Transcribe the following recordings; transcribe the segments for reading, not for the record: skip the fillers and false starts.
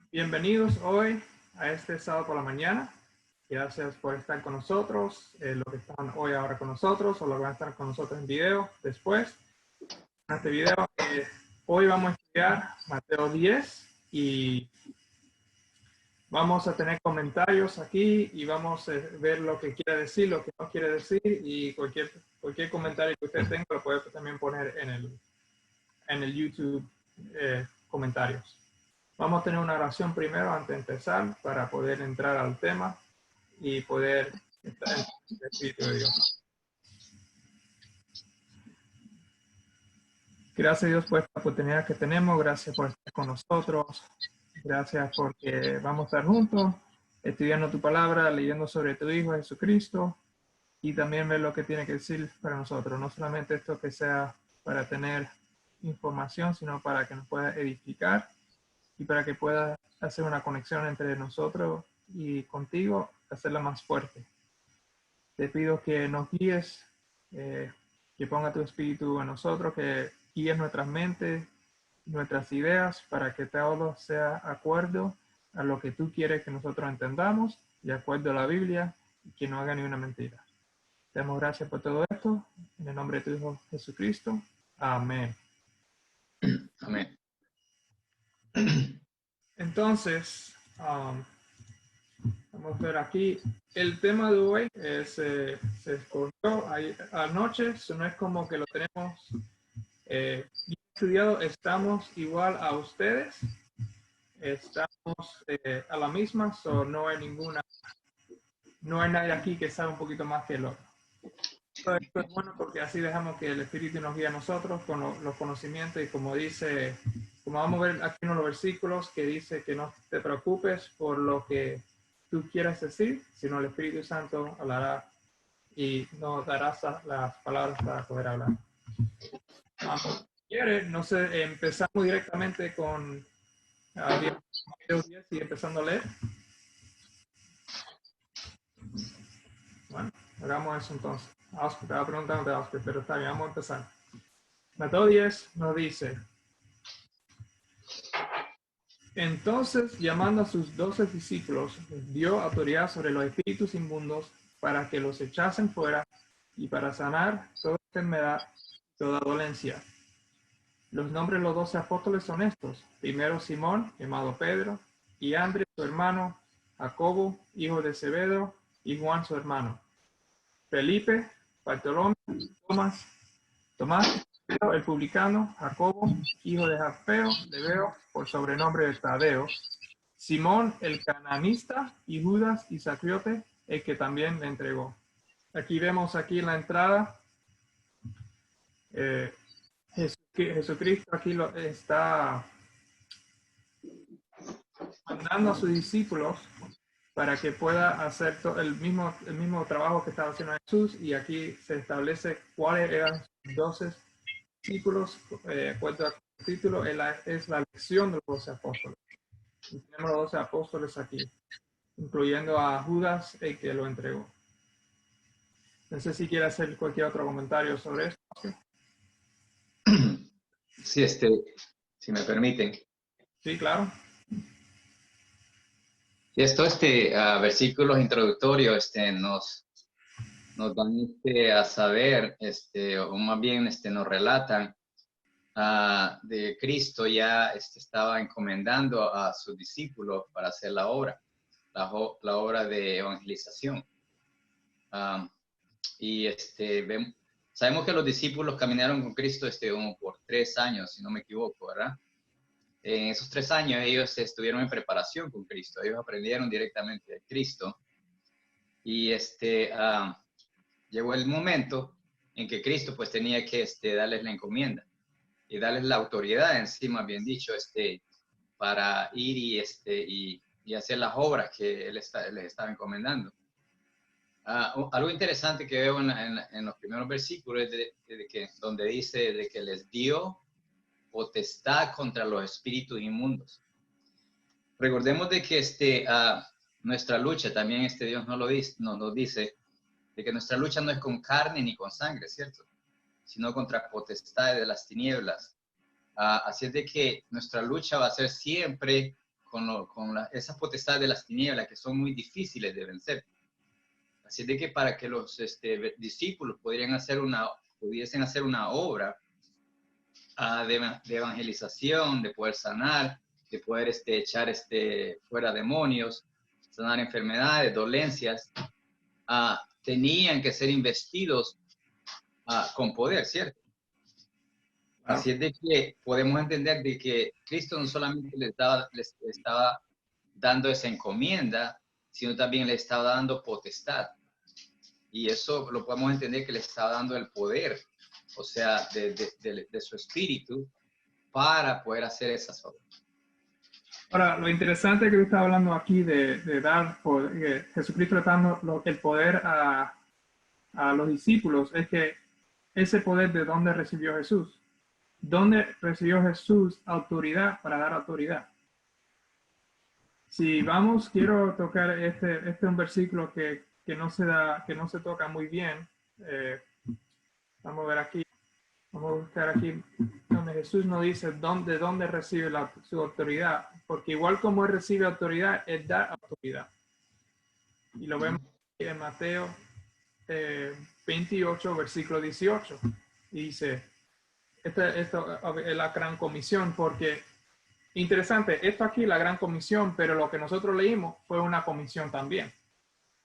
Bienvenidos hoy a este sábado por la mañana. Gracias por estar con nosotros, los que están hoy ahora con nosotros o los que van a estar con nosotros en video después. En este video, hoy vamos a estudiar Mateo 10 y vamos a tener comentarios aquí y vamos a ver lo que quiere decir, lo que no quiere decir y cualquier comentario que usted tenga lo puede también poner en el YouTube comentarios. Vamos a tener una oración primero antes de empezar para poder entrar al tema y poder estar en el Espíritu de Dios. Gracias Dios por esta oportunidad que tenemos, gracias por estar con nosotros, gracias porque vamos a estar juntos, estudiando tu palabra, leyendo sobre tu Hijo Jesucristo y también ver lo que tiene que decir para nosotros, no solamente esto que sea para tener información, sino para que nos pueda edificar y para que pueda hacer una conexión entre nosotros y contigo, hacerla más fuerte. Te pido que nos guíes, que ponga tu espíritu en nosotros, que guíes nuestras mentes, nuestras ideas, para que todo sea acuerdo a lo que tú quieres que nosotros entendamos, de acuerdo a la Biblia, y que no haga ni una mentira. Te damos gracias por todo esto, en el nombre de tu Hijo Jesucristo. Amén. Amén. Entonces, vamos a ver aquí. El tema de hoy se escogió anoche, eso no es como que lo tenemos bien estudiado, estamos igual a ustedes, estamos a la misma, no hay nadie aquí que sabe un poquito más que el otro. Esto es bueno porque así dejamos que el Espíritu nos guíe a nosotros con los conocimientos y como vamos a ver aquí en los versículos que dice que no te preocupes por lo que tú quieras decir, sino el Espíritu Santo hablará y nos dará las palabras para poder hablar. No sé, empezamos directamente con Mateo 10 y empezando a leer. Bueno, hagamos eso entonces. Oscar, te va preguntando de Oscar, pero está bien, vamos a empezar. Mateo 10 nos dice: entonces, llamando a sus 12 discípulos, les dio autoridad sobre los espíritus inmundos para que los echasen fuera y para sanar toda enfermedad, toda dolencia. Los nombres de los 12 apóstoles son estos: primero Simón, llamado Pedro, y Andrés su hermano, Jacobo, hijo de Zebedeo, y Juan su hermano, Felipe, Bartolomé, Tomás, el publicano, Jacobo, hijo de Alfeo, Lebeo, por sobrenombre de Tadeo, Simón el cananista y Judas Iscariote, el que también le entregó. Aquí vemos aquí en la entrada, Jesucristo aquí lo está mandando a sus discípulos para que pueda hacer el mismo trabajo que estaba haciendo Jesús, y aquí se establece cuáles eran sus 12 discípulos, cuento al título, es la lección de los 12 apóstoles. Y tenemos los 12 apóstoles aquí, incluyendo a Judas, el que lo entregó. No sé si quiere hacer cualquier otro comentario sobre esto. Sí, si me permiten. Sí, claro. Y versículos introductorios nos dan a saber, o más bien nos relatan de Cristo ya estaba encomendando a sus discípulos para hacer la obra de evangelización. Sabemos que los discípulos caminaron con Cristo como por 3 años, si no me equivoco, ¿verdad? En esos 3 años ellos estuvieron en preparación con Cristo, ellos aprendieron directamente de Cristo y llegó el momento en que Cristo pues tenía que darles la encomienda y darles la autoridad encima, bien dicho, para ir y hacer las obras que Él les estaba encomendando. Algo interesante que veo en los primeros versículos es donde dice de que les dio potestad contra los espíritus inmundos. Recordemos de que nuestra lucha, también Dios nos dice de que nuestra lucha no es con carne ni con sangre, ¿cierto? Sino contra potestades de las tinieblas. Así es de que nuestra lucha va a ser siempre esas potestades de las tinieblas que son muy difíciles de vencer. Así de que para que los discípulos pudiesen hacer una obra de evangelización, de poder sanar, de poder echar fuera demonios, sanar enfermedades, dolencias, tenían que ser investidos con poder, ¿cierto? Así es de que podemos entender de que Cristo no solamente les estaba dando esa encomienda, sino también le estaba dando potestad. Y eso lo podemos entender que le estaba dando el poder, o sea, de su espíritu para poder hacer esas obras. Ahora, lo interesante que tú estás hablando aquí de dar poder, que Jesucristo está dando el poder a los discípulos, es que ese poder, ¿de dónde recibió Jesús? ¿Dónde recibió Jesús autoridad para dar autoridad? Si vamos, quiero tocar este es un versículo que no se toca muy bien. Vamos a ver aquí, vamos a buscar aquí donde Jesús nos dice de dónde recibe su autoridad, porque igual como Él recibe autoridad, Él da autoridad. Y lo vemos en Mateo 28, versículo 18. Y dice, esto es la gran comisión, porque interesante, esto aquí es la gran comisión, pero lo que nosotros leímos fue una comisión también.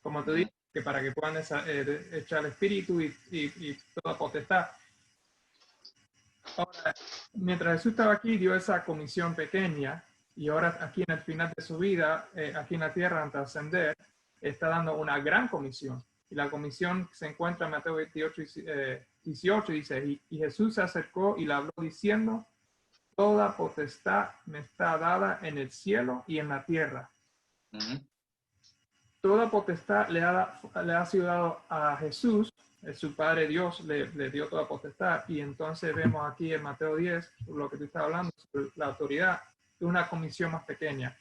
Como te dije, que para que puedan echar el espíritu y toda potestad. Ahora, mientras Jesús estaba aquí, dio esa comisión pequeña, y ahora aquí en el final de su vida, aquí en la tierra, antes de ascender, está dando una gran comisión. Y la comisión se encuentra en Mateo 28, 18, dice, y Jesús se acercó y le habló diciendo, toda potestad me está dada en el cielo y en la tierra. Toda potestad le ha sido dado a Jesús, su Padre Dios le dio toda potestad, y entonces vemos aquí en Mateo 10, lo que tú estás hablando, sobre la autoridad, de una comisión más pequeña.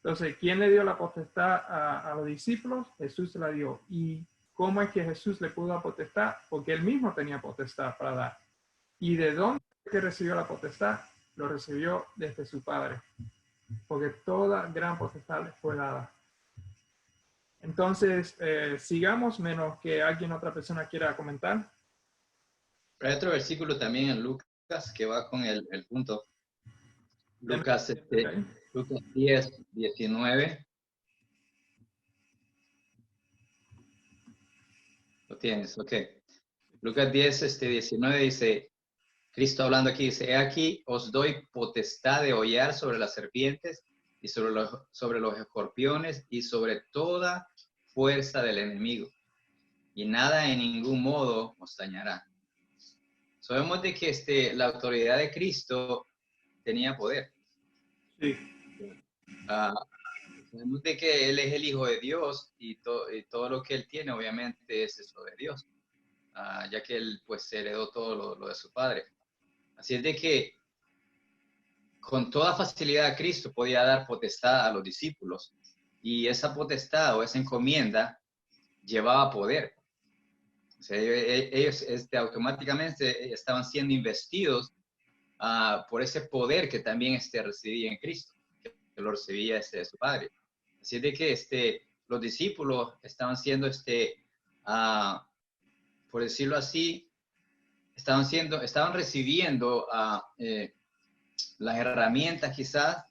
Entonces, ¿quién le dio la potestad a los discípulos? Jesús se la dio. ¿Y cómo es que Jesús le pudo dar potestad? Porque él mismo tenía potestad para dar. ¿Y de dónde es que recibió la potestad? Lo recibió desde su Padre, porque toda gran potestad le fue dada. Entonces, sigamos, menos que otra persona quiera comentar. Hay otro versículo también en Lucas que va con el punto. Lucas 10, 19. Lo tienes, ok. Lucas 10, 19 dice, Cristo hablando aquí, dice, he aquí os doy potestad de hollar sobre las serpientes y sobre los escorpiones y sobre toda fuerza del enemigo. Y nada en ningún modo os dañará. Sabemos de que la autoridad de Cristo tenía poder. Sí. Sabemos de que Él es el Hijo de Dios y todo lo que Él tiene obviamente es eso de Dios, ya que Él pues heredó todo lo de su Padre. Así es de que con toda facilidad Cristo podía dar potestad a los discípulos y esa potestad o esa encomienda llevaba poder. O sea, ellos automáticamente estaban siendo investidos por ese poder que también recibía en Cristo, que lo recibía de su Padre. Así es de que los discípulos estaban siendo, por decirlo así, estaban recibiendo las herramientas quizás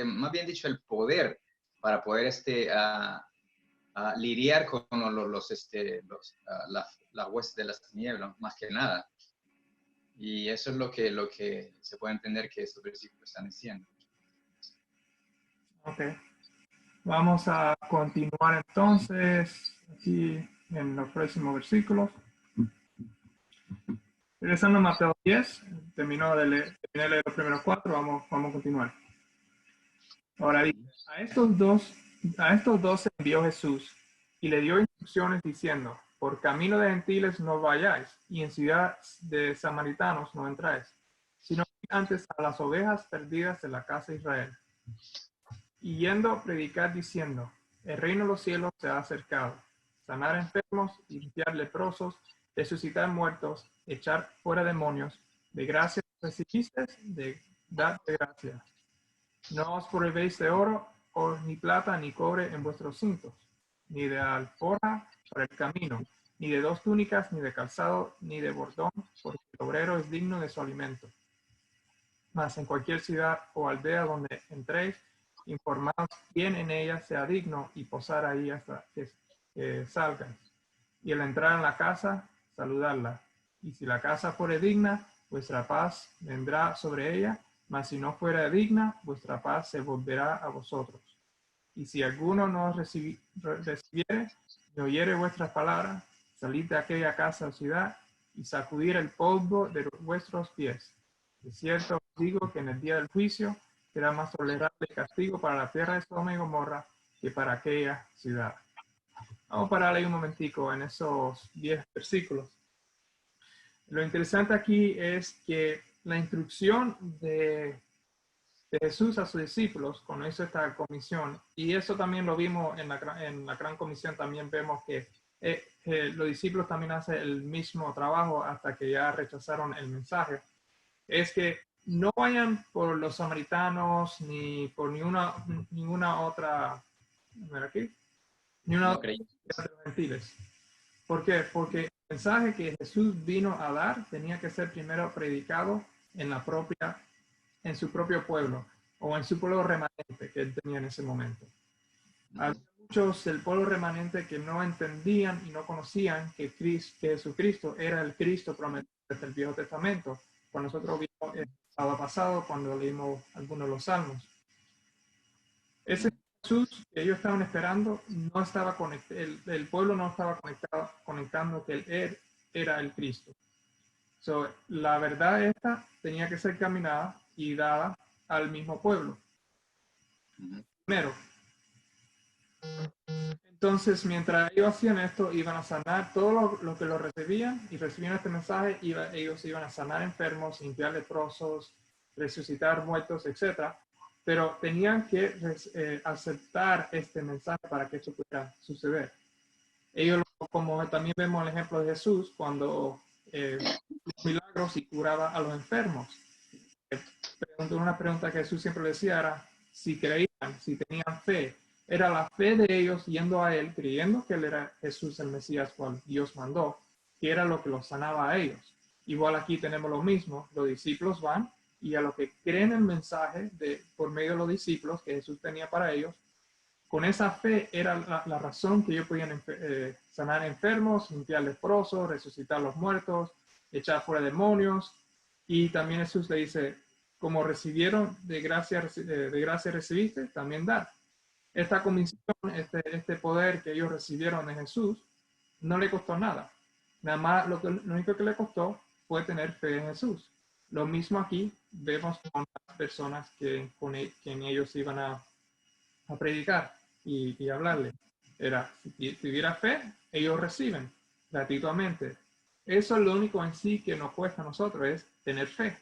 más bien dicho, el poder para poder lidiar con las huestes de las tinieblas, más que nada. Y eso es lo que se puede entender que estos versículos están diciendo. Ok. Vamos a continuar entonces aquí en los próximos versículos. Regresando a Mateo 10, terminé de leer los primeros 4, vamos a continuar. Ahora dice, a estos dos envió Jesús y le dio instrucciones diciendo, por camino de gentiles no vayáis y en ciudad de samaritanos no entráis, sino antes a las ovejas perdidas de la casa de Israel. Y yendo a predicar diciendo, el reino de los cielos se ha acercado, sanar enfermos, limpiar leprosos, resucitar muertos, echar fuera demonios, de gracia recibiste, de dar de gracia. No os prohibéis de oro, o ni plata, ni cobre en vuestros cintos, ni de alforja para el camino, ni de dos túnicas, ni de calzado, ni de bordón, porque el obrero es digno de su alimento. Mas en cualquier ciudad o aldea donde entréis, informaos quién en ella sea digno y posar ahí hasta que salgáis. Y al entrar en la casa, saludarla. Y si la casa fuere digna, vuestra paz vendrá sobre ella, mas si no fuera digna, vuestra paz se volverá a vosotros. Y si alguno no os recibiere, ni oyere vuestras palabras, salid de aquella casa o ciudad y sacudir el polvo de vuestros pies. De cierto os digo que en el día del juicio será más tolerable el castigo para la tierra de Sodoma y Gomorra que para aquella ciudad. Vamos a parar ahí un momentico en esos 10 versículos. Lo interesante aquí es que la instrucción de Jesús a sus discípulos cuando hizo esta comisión, y eso también lo vimos en la gran comisión, también vemos que los discípulos también hacen el mismo trabajo hasta que ya rechazaron el mensaje, es que no vayan por los samaritanos ni por ninguna otra, aquí, ni una No otra creí. de los gentiles. ¿Por qué? Porque el mensaje que Jesús vino a dar tenía que ser primero predicado en su propio pueblo o en su pueblo remanente que él tenía en ese momento. Había muchos del pueblo remanente que no entendían y no conocían que Jesucristo era el Cristo prometido desde el Viejo Testamento, cuando nosotros vimos el sábado pasado cuando leímos algunos de los salmos. Ese Jesús que ellos estaban esperando no estaba conectado, el pueblo no estaba conectando que él era el Cristo. So, la verdad esta tenía que ser caminada y dada al mismo pueblo. Primero. Entonces, mientras ellos hacían esto, iban a sanar todos los que lo recibían y recibían este mensaje, ellos iban a sanar enfermos, limpiar leprosos, resucitar muertos, etc. Pero tenían que aceptar este mensaje para que esto pudiera suceder. Ellos, como también vemos el ejemplo de Jesús, cuando milagros y curaba a los enfermos. Una pregunta que Jesús siempre decía era si creían, si tenían fe. Era la fe de ellos yendo a Él, creyendo que Él era Jesús el Mesías cual Dios mandó, que era lo que los sanaba a ellos. Igual aquí tenemos lo mismo, los discípulos van y a lo que creen el mensaje por medio de los discípulos que Jesús tenía para ellos, con esa fe era la razón que ellos podían sanar enfermos, limpiar leprosos, resucitar los muertos, echar fuera demonios. Y también Jesús le dice, como recibieron de gracia recibiste, también dar. Esta comisión, este poder que ellos recibieron de Jesús, no le costó nada. Nada más lo único que le costó fue tener fe en Jesús. Lo mismo aquí vemos con las personas que quien ellos iban a predicar y hablarle. Era, si tuviera fe, ellos reciben gratuitamente. Eso es lo único en sí que nos cuesta a nosotros, es tener fe.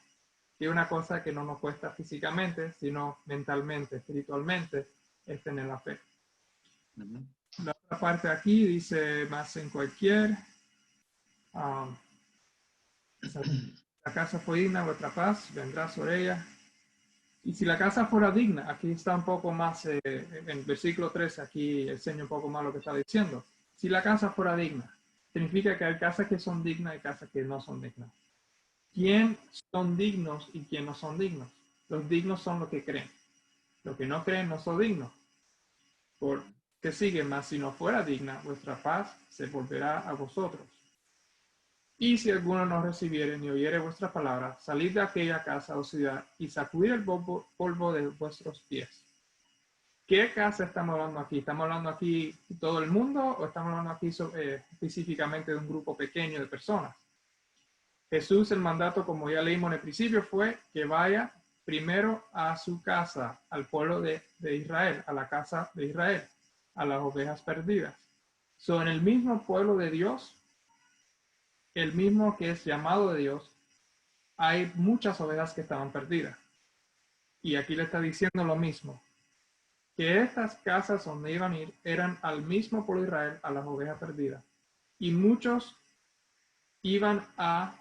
Que es una cosa que no nos cuesta físicamente, sino mentalmente, espiritualmente, es tener la fe. La otra parte aquí dice, más en cualquier, la casa fue digna, vuestra paz vendrá sobre ella. Y si la casa fuera digna, aquí está un poco más, en el versículo 13, aquí enseña un poco más lo que está diciendo. Si la casa fuera digna, significa que hay casas que son dignas y casas que no son dignas. ¿Quién son dignos y quién no son dignos? Los dignos son los que creen. Los que no creen no son dignos. Porque sigue más, si no fuera digna, vuestra paz se volverá a vosotros. Y si alguno no recibiere ni oyere vuestra palabra, salid de aquella casa o ciudad y sacudid el polvo de vuestros pies. ¿Qué casa estamos hablando aquí? ¿Estamos hablando aquí de todo el mundo o estamos hablando aquí específicamente de un grupo pequeño de personas? Jesús, el mandato, como ya leímos en el principio, fue que vaya primero a su casa, al pueblo de Israel, a la casa de Israel, a las ovejas perdidas. En el mismo pueblo de Dios, el mismo que es llamado de Dios, hay muchas ovejas que estaban perdidas. Y aquí le está diciendo lo mismo, que estas casas donde iban a ir eran al mismo pueblo de Israel, a las ovejas perdidas. Y muchos iban a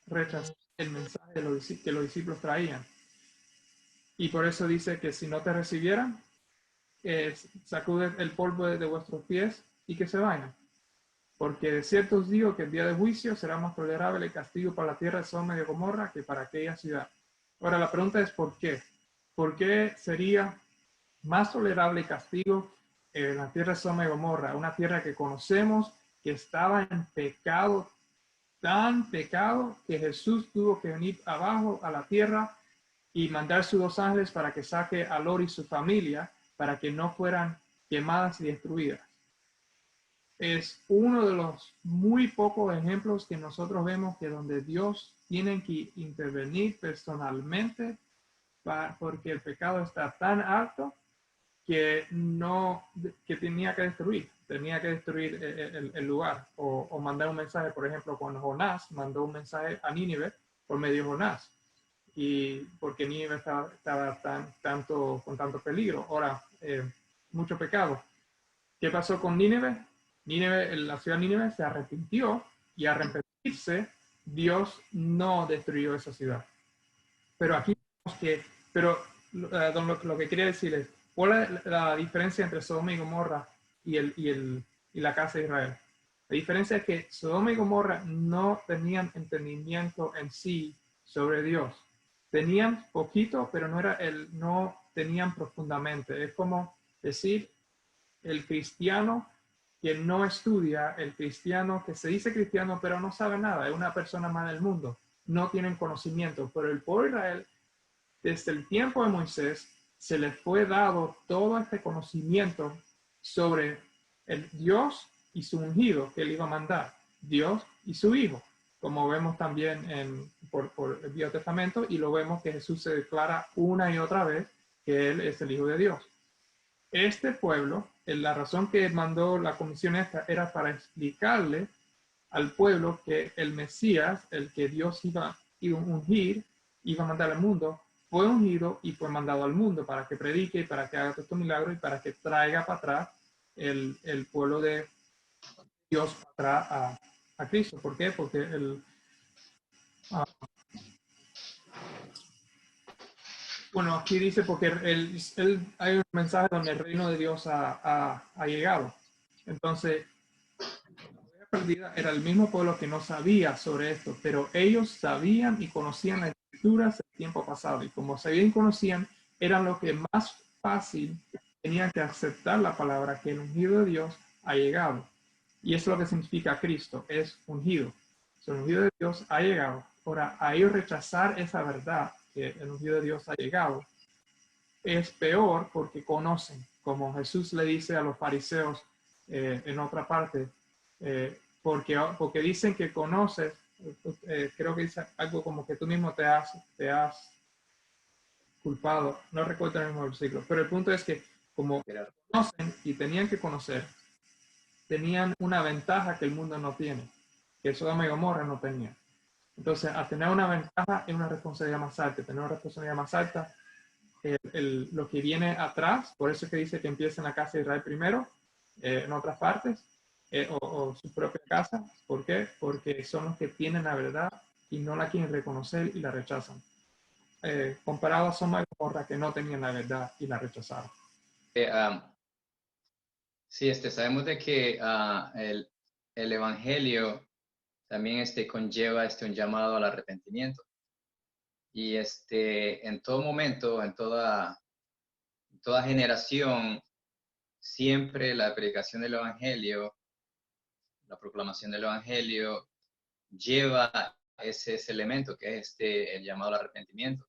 rechazar el mensaje que los discípulos traían. Y por eso dice que si no te recibieran, sacude el polvo de vuestros pies y que se vayan. Porque de cierto os digo que el día de juicio será más tolerable el castigo para la tierra de Sodoma y de Gomorra que para aquella ciudad. Ahora la pregunta es ¿por qué? ¿Por qué sería más tolerable el castigo en la tierra de Sodoma y Gomorra? Una tierra que conocemos que estaba en pecado, tan pecado que Jesús tuvo que venir abajo a la tierra y mandar sus 2 ángeles para que saque a Lot y su familia para que no fueran quemadas y destruidas. Es uno de los muy pocos ejemplos que nosotros vemos que donde Dios tiene que intervenir personalmente porque el pecado está tan alto que no que tenía que destruir el lugar o mandar un mensaje. Por ejemplo, cuando Jonás mandó un mensaje a Nínive por medio de Jonás, y porque Nínive estaba con tanto peligro. Ahora, mucho pecado. ¿Qué pasó con Nínive? La ciudad de Nínive se arrepintió, y al arrepentirse, Dios no destruyó esa ciudad. Pero aquí vemos que, pero lo que quería decir es, ¿cuál es la diferencia entre Sodoma y Gomorra y la casa de Israel? La diferencia es que Sodoma y Gomorra no tenían entendimiento en sí sobre Dios. Tenían poquito, pero no tenían profundamente. Es como decir, el cristiano que no estudia, el cristiano que se dice cristiano pero no sabe nada, es una persona más del mundo, no tienen conocimiento. Pero el pueblo de Israel, desde el tiempo de Moisés, se les fue dado todo este conocimiento sobre el Dios y su ungido que él iba a mandar, Dios y su Hijo, como vemos también por el Viejo Testamento, y lo vemos que Jesús se declara una y otra vez que él es el Hijo de Dios. Este pueblo, la razón que mandó la comisión esta era para explicarle al pueblo que el Mesías, el que Dios iba a ungir, iba a mandar al mundo, fue ungido y fue mandado al mundo para que predique, para que haga todo estos milagros y para que traiga para atrás el pueblo de Dios para atrás a Cristo. ¿Por qué? Porque bueno, aquí dice porque hay un mensaje donde el reino de Dios ha llegado. Entonces, perdida era el mismo pueblo que no sabía sobre esto, pero ellos sabían y conocían las escrituras del tiempo pasado, y como sabían y conocían, eran los que más fácil tenían que aceptar la palabra que el ungido de Dios ha llegado. Y eso es lo que significa Cristo, es ungido. El ungido de Dios ha llegado. Ahora, a ellos rechazar esa verdad, que el ungido de Dios ha llegado, es peor porque conocen, como Jesús le dice a los fariseos en otra parte, porque dicen que conoces, creo que dice algo como que tú mismo te has culpado, no recuerdo el mismo versículo, pero el punto es que como conocen y tenían que conocer, tenían una ventaja que el mundo no tiene, que Sodoma y Gomorra no tenía. Entonces, a tener una ventaja es una responsabilidad más alta, tener una responsabilidad más alta lo que viene atrás, por eso es que dice que empieza en la casa de Israel primero, en otras partes, o su propia casa. ¿Por qué? Porque son los que tienen la verdad y no la quieren reconocer y la rechazan. Comparado a Sodoma y Gomorra, que no tenían la verdad y la rechazaron. Sí, sabemos de que el evangelio también conlleva un llamado al arrepentimiento. Y en todo momento, en toda generación, siempre la predicación del evangelio, la proclamación del evangelio, lleva ese elemento que es el llamado al arrepentimiento.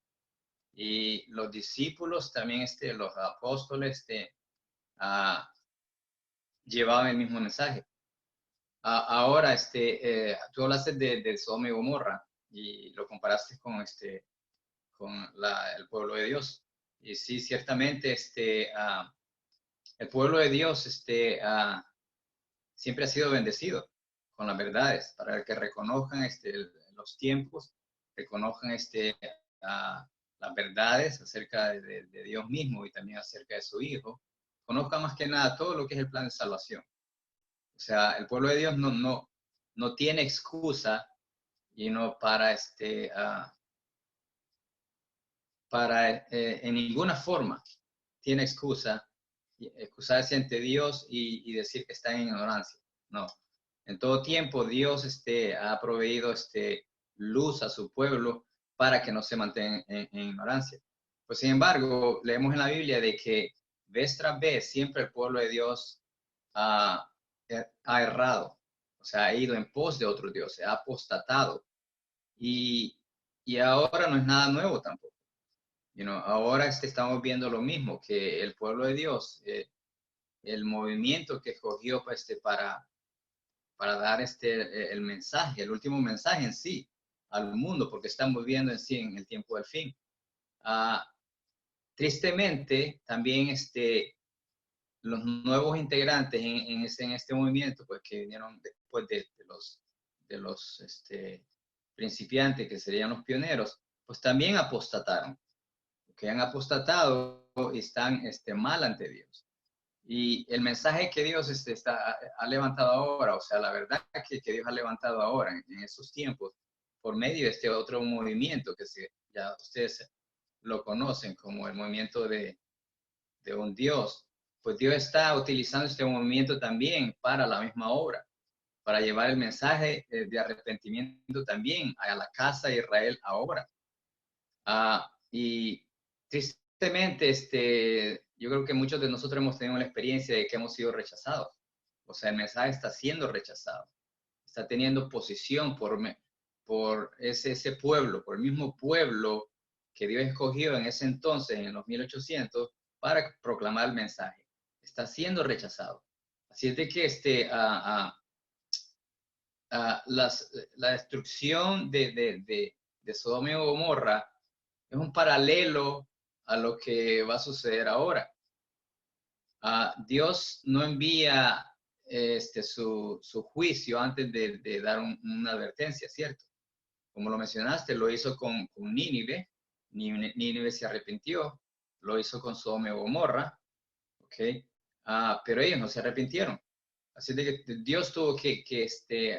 Y los discípulos también, los apóstoles, llevaban el mismo mensaje. Ahora, tú hablaste de Sodoma y Gomorra y lo comparaste con, el pueblo de Dios. Y sí, ciertamente, el pueblo de Dios siempre ha sido bendecido con las verdades, para que reconozcan los tiempos, reconozcan las verdades acerca de Dios mismo y también acerca de su Hijo, conozcan más que nada todo lo que es el plan de salvación. O sea, el pueblo de Dios no tiene excusa y no para para, en ninguna forma tiene excusarse ante Dios y decir que está en ignorancia. No. En todo tiempo Dios ha proveído luz a su pueblo para que no se mantenga en ignorancia. Pues sin embargo, leemos en la Biblia de que vez tras vez siempre el pueblo de Dios ha errado, o sea, ha ido en pos de otros dioses, ha apostatado. Y ahora no es nada nuevo tampoco. Ahora estamos viendo lo mismo, que el pueblo de Dios, el movimiento que escogió para dar el mensaje, el último mensaje en sí al mundo, porque estamos viviendo en sí en el tiempo del fin. Tristemente, también los nuevos integrantes en este movimiento, pues que vinieron después de los principiantes, que serían los pioneros, pues también apostataron, que han apostatado y están mal ante Dios. Y el mensaje que Dios ha levantado ahora, o sea, la verdad que Dios ha levantado ahora en esos tiempos, por medio de este otro movimiento que ya ustedes lo conocen como el movimiento de un Dios, pues Dios está utilizando este movimiento también para la misma obra, para llevar el mensaje de arrepentimiento también a la casa de Israel ahora. Y tristemente, yo creo que muchos de nosotros hemos tenido la experiencia de que hemos sido rechazados. O sea, el mensaje está siendo rechazado. Está teniendo posición por ese pueblo, por el mismo pueblo que Dios escogió en ese entonces, en los 1800, para proclamar el mensaje. Está siendo rechazado. Así es de que la destrucción de Sodoma y Gomorra es un paralelo a lo que va a suceder ahora. Dios no envía su juicio antes de dar una advertencia, ¿cierto? Como lo mencionaste, lo hizo con Nínive. Nínive se arrepintió. Lo hizo con Sodoma y Gomorra. ¿Ok? Pero ellos no se arrepintieron. Así de que Dios tuvo que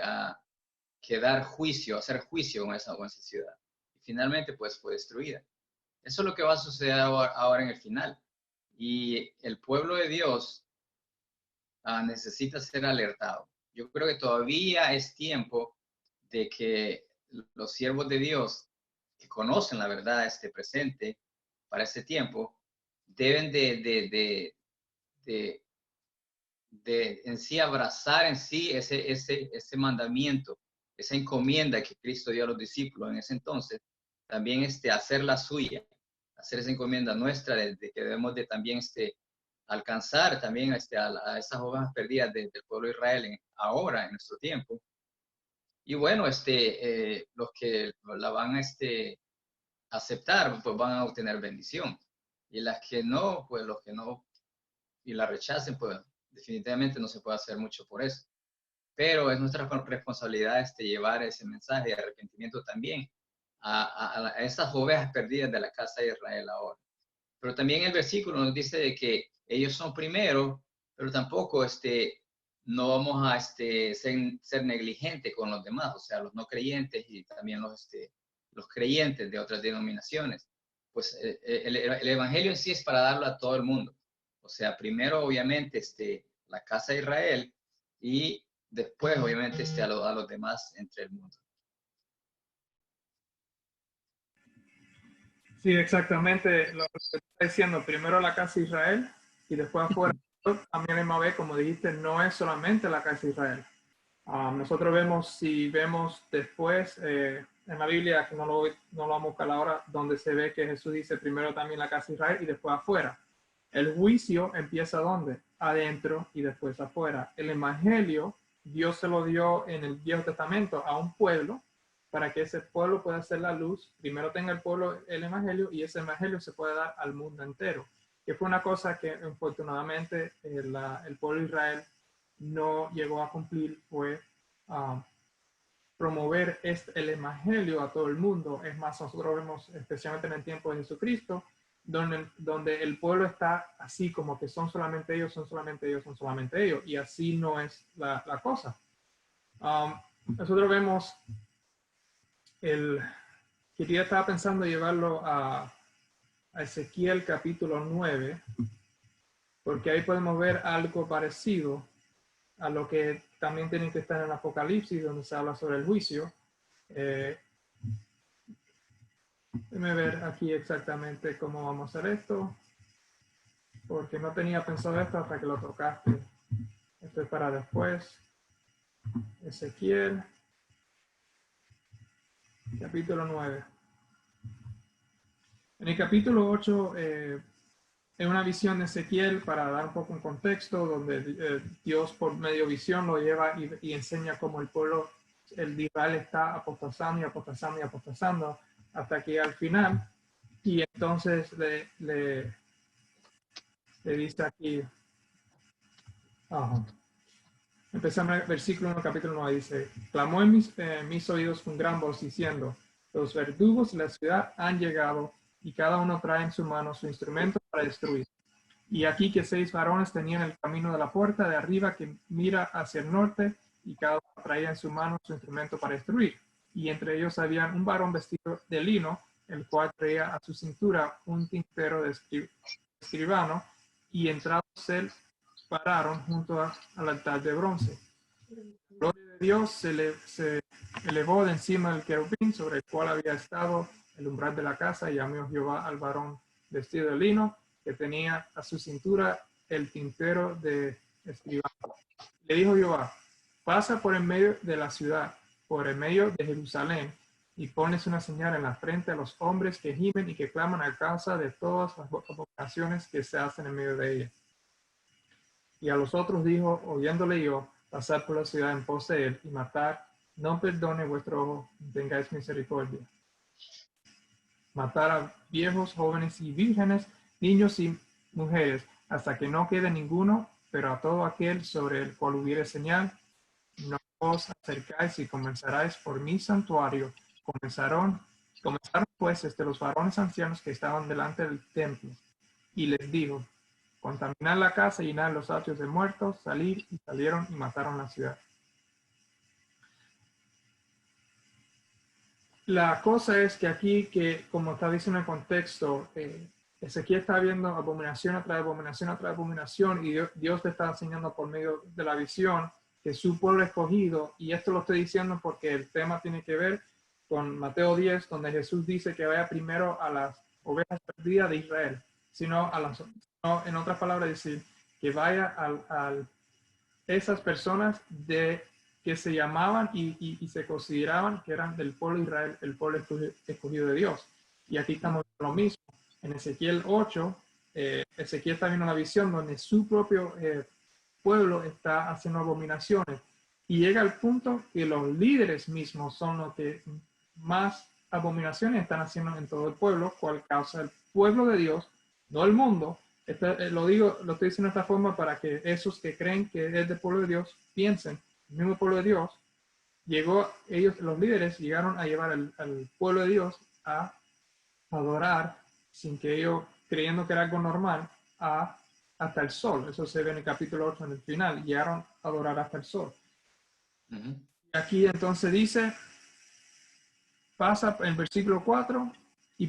dar juicio, hacer juicio con esa ciudad. Y finalmente, pues, fue destruida. Eso es lo que va a suceder ahora en el final. Y el pueblo de Dios necesita ser alertado. Yo creo que todavía es tiempo de que los siervos de Dios que conocen la verdad presente para este tiempo deben de en sí abrazar en sí ese mandamiento, esa encomienda que Cristo dio a los discípulos en ese entonces, también hacer la suya, hacer esa encomienda nuestra de que debemos de también alcanzar también a esas ovejas perdidas del pueblo de Israel ahora, en nuestro tiempo. Y bueno, los que la van a aceptar, pues van a obtener bendición. Y las que no, pues los que no y la rechacen, pues definitivamente no se puede hacer mucho por eso. Pero es nuestra responsabilidad llevar ese mensaje de arrepentimiento también a esas ovejas perdidas de la casa de Israel ahora. Pero también el versículo nos dice de que ellos son primero, pero tampoco no vamos a ser negligentes con los demás, o sea, los no creyentes y también los creyentes de otras denominaciones. Pues el evangelio en sí es para darlo a todo el mundo. O sea, primero obviamente la casa de Israel y después obviamente a los demás entre el mundo. Sí, exactamente lo que está diciendo. Primero la casa de Israel y después afuera. También en Mabé, como dijiste, no es solamente la casa de Israel. Nosotros si vemos después en la Biblia, que no lo vamos a buscar ahora, donde se ve que Jesús dice primero también la casa de Israel y después afuera. El juicio empieza ¿dónde? Adentro y después afuera. El evangelio, Dios se lo dio en el Viejo Testamento a un pueblo para que ese pueblo pueda hacer la luz. Primero tenga el pueblo el evangelio y ese evangelio se puede dar al mundo entero. Que fue una cosa que afortunadamente el pueblo de Israel no llegó a cumplir, fue promover el evangelio a todo el mundo. Es más, nosotros vemos, especialmente en el tiempo de Jesucristo, donde el pueblo está así como que son solamente ellos, son solamente ellos, son solamente ellos, y así no es la cosa. Nosotros vemos que yo estaba pensando llevarlo a Ezequiel capítulo 9, porque ahí podemos ver algo parecido a lo que también tiene que estar en Apocalipsis, donde se habla sobre el juicio. Déjame ver aquí exactamente cómo vamos a hacer esto, porque no tenía pensado esto hasta que lo tocaste. Esto es para después. Ezequiel, capítulo 9. En el capítulo 8, en una visión de Ezequiel, para dar un poco un contexto, donde Dios por medio de visión lo lleva y enseña cómo el pueblo, el de Israel, está apostasando y apostasando y apostasando hasta que al final, y entonces le dice aquí, empezamos el versículo 1, capítulo 9, dice, clamó en mis oídos con gran voz diciendo, los verdugos de la ciudad han llegado y cada uno trae en su mano su instrumento para destruir. Y aquí que 6 varones tenían el camino de la puerta de arriba que mira hacia el norte y cada uno traía en su mano su instrumento para destruir. Y entre ellos había un varón vestido de lino, el cual traía a su cintura un tintero de escribano, y entrados él pararon junto al altar de bronce. La gloria de Dios se elevó de encima del querubín sobre el cual había estado el umbral de la casa, y llamó Jehová al varón vestido de lino que tenía a su cintura el tintero de escribano. Le dijo Jehová, pasa por en medio de la ciudad, por en medio de Jerusalén, y pones una señal en la frente a los hombres que gimen y que claman a causa de todas las abominaciones que se hacen en medio de ella. Y a los otros dijo, oyéndole yo, pasar por la ciudad en pos de él y matar, no perdone vuestro ojo, tengáis misericordia. Matar a viejos, jóvenes y vírgenes, niños y mujeres, hasta que no quede ninguno, pero a todo aquel sobre el cual hubiere señal, no os acercáis y comenzaráis por mi santuario. Comenzaron pues los varones ancianos que estaban delante del templo, y les dijo, contaminar la casa y llenar los atrios de muertos, salir, y salieron y mataron la ciudad. La cosa es que aquí, que como está diciendo el contexto, Ezequiel está viendo abominación tras abominación tras abominación, y Dios le está enseñando por medio de la visión que su pueblo escogido, y esto lo estoy diciendo porque el tema tiene que ver con Mateo 10, donde Jesús dice que vaya primero a las ovejas perdidas de Israel, sino en otras palabras decir, que vaya a esas personas que se llamaban y se consideraban que eran del pueblo de Israel, el pueblo escogido de Dios. Y aquí estamos lo mismo. En Ezequiel 8, Ezequiel está viendo una visión donde su propio pueblo está haciendo abominaciones. Y llega al punto que los líderes mismos son los que más abominaciones están haciendo en todo el pueblo, cual causa el pueblo de Dios, no el mundo. Lo estoy diciendo de esta forma para que esos que creen que es del pueblo de Dios piensen, el mismo pueblo de Dios, los líderes llegaron a llevar al pueblo de Dios a adorar, sin que ellos, creyendo que era algo normal, hasta el sol. Eso se ve en el capítulo 8 en el final, llegaron a adorar hasta el sol. Aquí entonces dice, pasa en versículo 4 y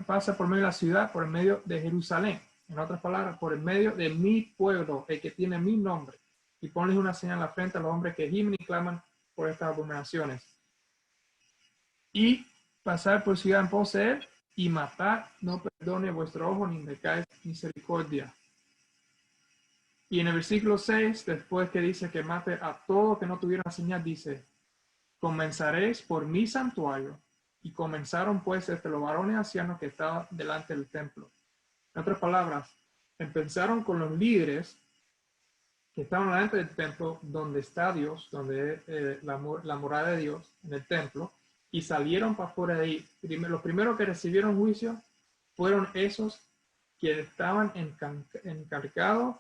pasa por medio de la ciudad, por el medio de Jerusalén. En otras palabras, por el medio de mi pueblo, el que tiene mi nombre. Y ponles una señal en la frente a los hombres que gimen y claman por estas abominaciones. Y pasar por ciudad en pos de él y matar, no perdone vuestro ojo ni necáis misericordia. Y en el versículo 6, después que dice que mate a todo que no tuviera señal, dice, comenzaréis por mi santuario. Y comenzaron pues los varones ancianos que estaban delante del templo. En otras palabras, empezaron con los líderes que estaban delante del templo, donde está Dios, donde es la morada de Dios, en el templo, y salieron para fuera de ahí. Los primeros que recibieron juicio fueron esos que estaban encargados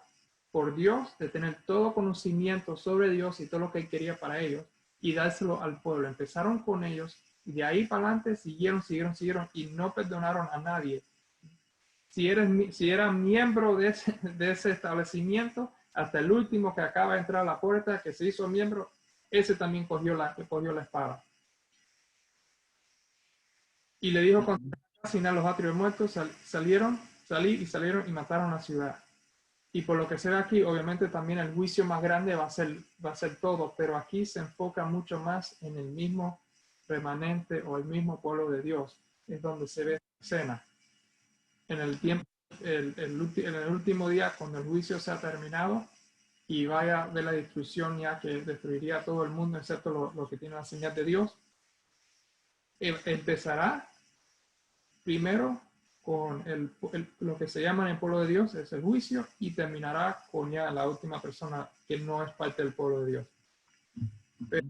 por Dios de tener todo conocimiento sobre Dios y todo lo que Él quería para ellos, y dárselo al pueblo. Empezaron con ellos, y de ahí para adelante siguieron, y no perdonaron a nadie. Si eran miembro de ese establecimiento, hasta el último que acaba de entrar a la puerta, que se hizo miembro, ese también cogió la espada. Y le dijo, asesinar los atrios muertos, salieron y mataron la ciudad. Y por lo que se ve aquí, obviamente también el juicio más grande va a ser todo, pero aquí se enfoca mucho más en el mismo remanente o el mismo pueblo de Dios. Es donde se ve la escena. En el tiempo, en el último día, cuando el juicio se ha terminado y vaya de la destrucción ya que destruiría a todo el mundo, excepto lo que tiene la señal de Dios, empezará primero con lo que se llama en el pueblo de Dios, es el juicio, y terminará con ya la última persona que no es parte del pueblo de Dios. Pero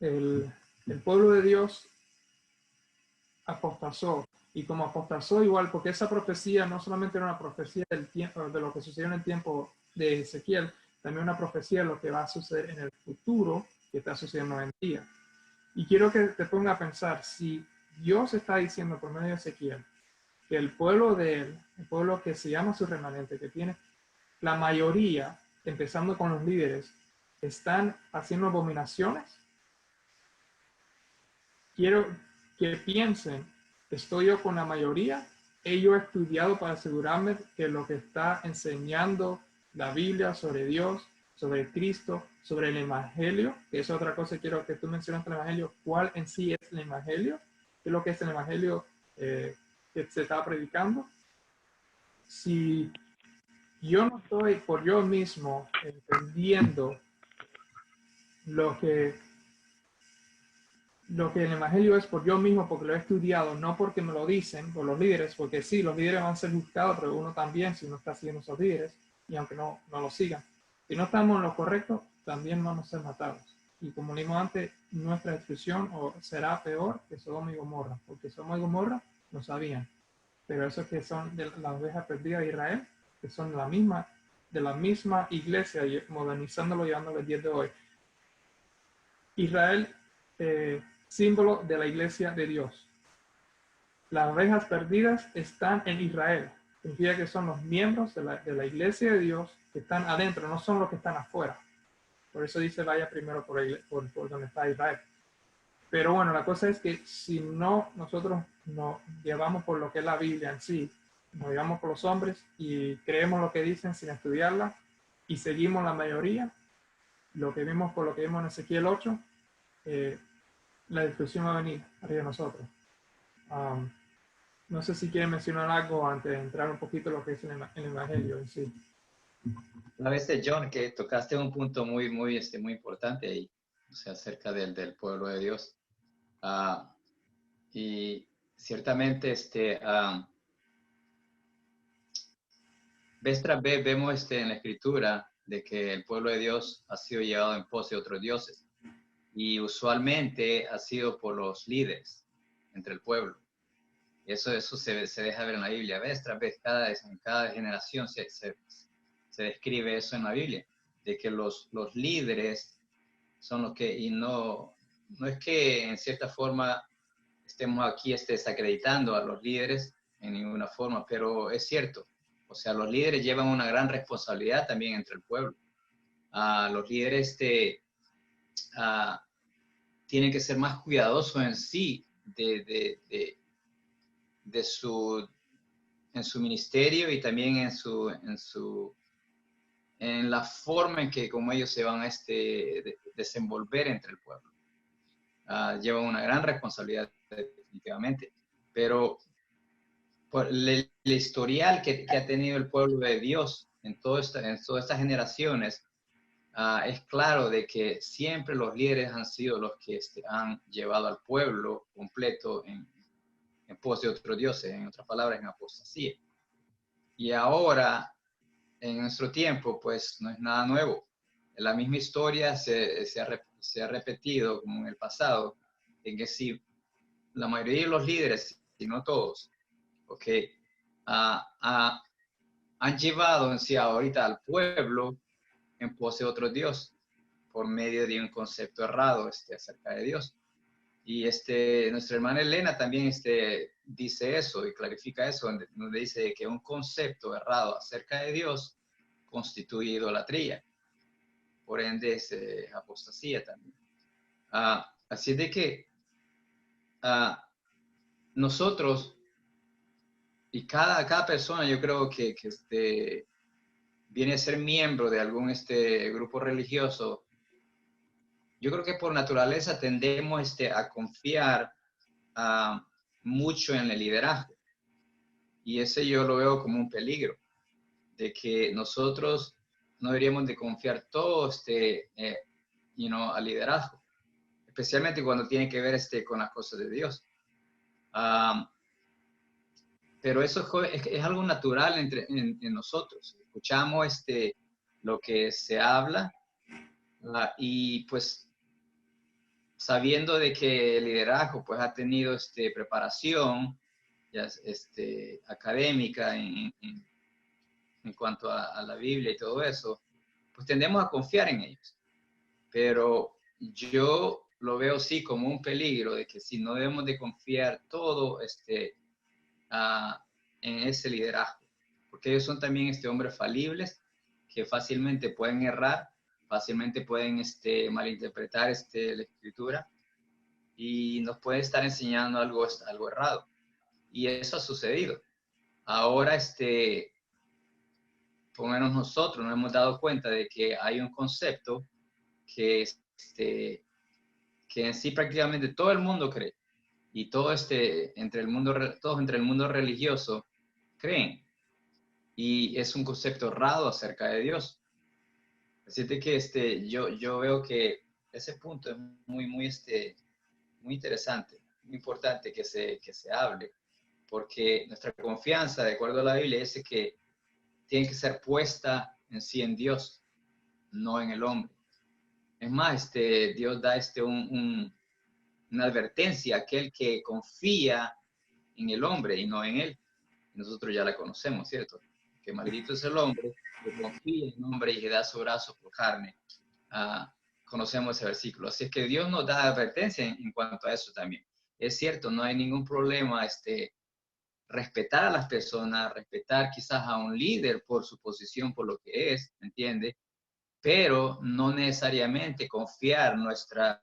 el pueblo de Dios apostasó, y como apostasó igual, porque esa profecía no solamente era una profecía del tiempo, de lo que sucedió en el tiempo de Ezequiel, también una profecía de lo que va a suceder en el futuro, que está sucediendo hoy en día. Y quiero que te ponga a pensar, si Dios está diciendo por medio de Ezequiel, que el pueblo de él, el pueblo que se llama su remanente, que tiene la mayoría, empezando con los líderes, están haciendo abominaciones, quiero que piensen, ¿estoy yo con la mayoría? ¿He yo estudiado para asegurarme que lo que está enseñando la Biblia sobre Dios, sobre Cristo, sobre el Evangelio, que es otra cosa que quiero que tú menciones el Evangelio, cuál en sí es el Evangelio? ¿Qué es lo que es el Evangelio que se está predicando? Si yo no estoy por yo mismo entendiendo lo que el Evangelio es por yo mismo, porque lo he estudiado, no porque me lo dicen por los líderes, porque sí, los líderes van a ser juzgados, pero uno también, si no está siguiendo esos líderes, y aunque no lo sigan. Si no estamos en lo correcto, también vamos a ser matados. Y como leímos antes, nuestra destrucción será peor que Sodoma y Gomorra, porque Sodoma y Gomorra no sabían. Pero esos que son de las ovejas perdidas de Israel, que son de la misma iglesia, modernizándolo, llevándolo el día de hoy. Israel, símbolo de la iglesia de Dios. Las ovejas perdidas están en Israel. Significa que son los miembros de la iglesia de Dios que están adentro, no son los que están afuera. Por eso dice, vaya primero por donde está Israel. Pero bueno, la cosa es que si no, nosotros nos llevamos por lo que es la Biblia en sí, nos llevamos por los hombres y creemos lo que dicen sin estudiarla y seguimos la mayoría, lo que vimos por lo que vimos en Ezequiel 8, la destrucción va a venir arriba de nosotros. No sé si quieren mencionar algo antes de entrar un poquito en lo que es el Evangelio en sí. A veces, John, que tocaste un punto muy importante ahí, o sea, acerca del pueblo de Dios. Y ciertamente, vez tras vez vemos en la Escritura de que el pueblo de Dios ha sido llevado en pos de otros dioses. Y usualmente ha sido por los líderes entre el pueblo. Eso se deja ver en la Biblia. Vez tras vez, en cada generación se describe eso en la Biblia, de que los líderes son los que, y no es que en cierta forma estemos aquí desacreditando a los líderes en ninguna forma, pero es cierto. O sea, los líderes llevan una gran responsabilidad también entre el pueblo. Los líderes tienen que ser más cuidadosos en sí en su ministerio y también en la forma en que como ellos se van a desenvolver entre el pueblo. Llevan una gran responsabilidad definitivamente, pero por el historial que ha tenido el pueblo de Dios en todas estas generaciones, es claro de que siempre los líderes han sido los que han llevado al pueblo completo en pos de otros dioses, en otras palabras, en apostasía. Y ahora, en nuestro tiempo, pues no es nada nuevo. La misma historia se ha repetido como en el pasado, en que si la mayoría de los líderes, si no todos, okay, han llevado en sí ahorita al pueblo en pos de otro Dios, por medio de un concepto errado acerca de Dios. Y nuestra hermana Elena también dice eso y clarifica eso, donde dice que un concepto errado acerca de Dios constituye idolatría. Por ende, es apostasía también. Así de que nosotros y cada persona, yo creo que viene a ser miembro de algún grupo religioso, yo creo que por naturaleza tendemos a confiar mucho en el liderazgo. Y ese yo lo veo como un peligro, de que nosotros no deberíamos de confiar todo al liderazgo, especialmente cuando tiene que ver con las cosas de Dios. Pero eso es algo natural en nosotros. Escuchamos lo que se habla y pues sabiendo de que el liderazgo pues ha tenido preparación ya, académica en cuanto a la Biblia y todo eso, pues tendemos a confiar en ellos. Pero yo lo veo sí como un peligro de que si no debemos de confiar todo en ese liderazgo, porque ellos son también hombres falibles que fácilmente pueden errar, fácilmente pueden malinterpretar la escritura y nos puede estar enseñando algo errado. Y eso ha sucedido. Ahora, por lo menos nosotros nos hemos dado cuenta de que hay un concepto que, que en sí prácticamente todo el mundo cree y todo todos entre el mundo religioso creen. Y es un concepto errado acerca de Dios. Así que yo veo que ese punto es muy interesante, muy importante que se hable, porque nuestra confianza, de acuerdo a la Biblia, es que tiene que ser puesta en sí en Dios, no en el hombre. Es más, Dios da una advertencia a aquel que confía en el hombre y no en él. Nosotros ya la conocemos, ¿cierto? Que maldito es el hombre que confía en el hombre y que da su brazo por carne. Conocemos ese versículo. Así es que Dios nos da advertencia en cuanto a eso también. Es cierto, no hay ningún problema respetar a las personas, respetar quizás a un líder por su posición, por lo que es, ¿me entiende? Pero no necesariamente confiar nuestra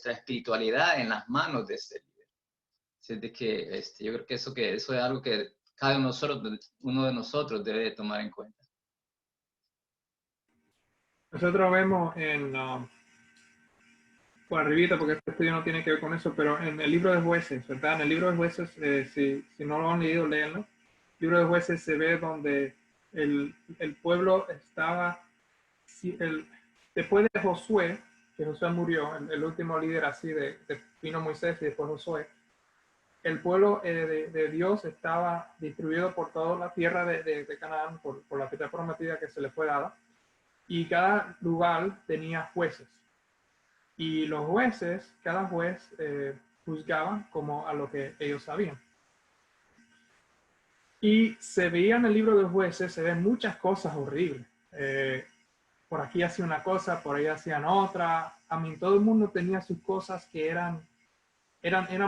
espiritualidad en las manos de ese líder. Así de que yo creo que eso es algo que cada uno de nosotros debe tomar en cuenta. Nosotros vemos por arribita, porque este estudio no tiene que ver con eso, pero en el libro de Jueces, ¿verdad? En el libro de Jueces, si no lo han leído, léanlo. El libro de Jueces se ve donde el pueblo estaba, después de Josué, que Josué murió, el último líder así vino Moisés y después Josué, el pueblo de Dios estaba distribuido por toda la tierra de Canaán, por la tierra prometida que se le fue dada, y cada lugar tenía jueces. Y los jueces, cada juez juzgaban como a lo que ellos sabían. Y se veía en el libro de Jueces, se ven muchas cosas horribles. Por aquí hacían una cosa, por ahí hacían otra. Todo el mundo tenía sus cosas que eran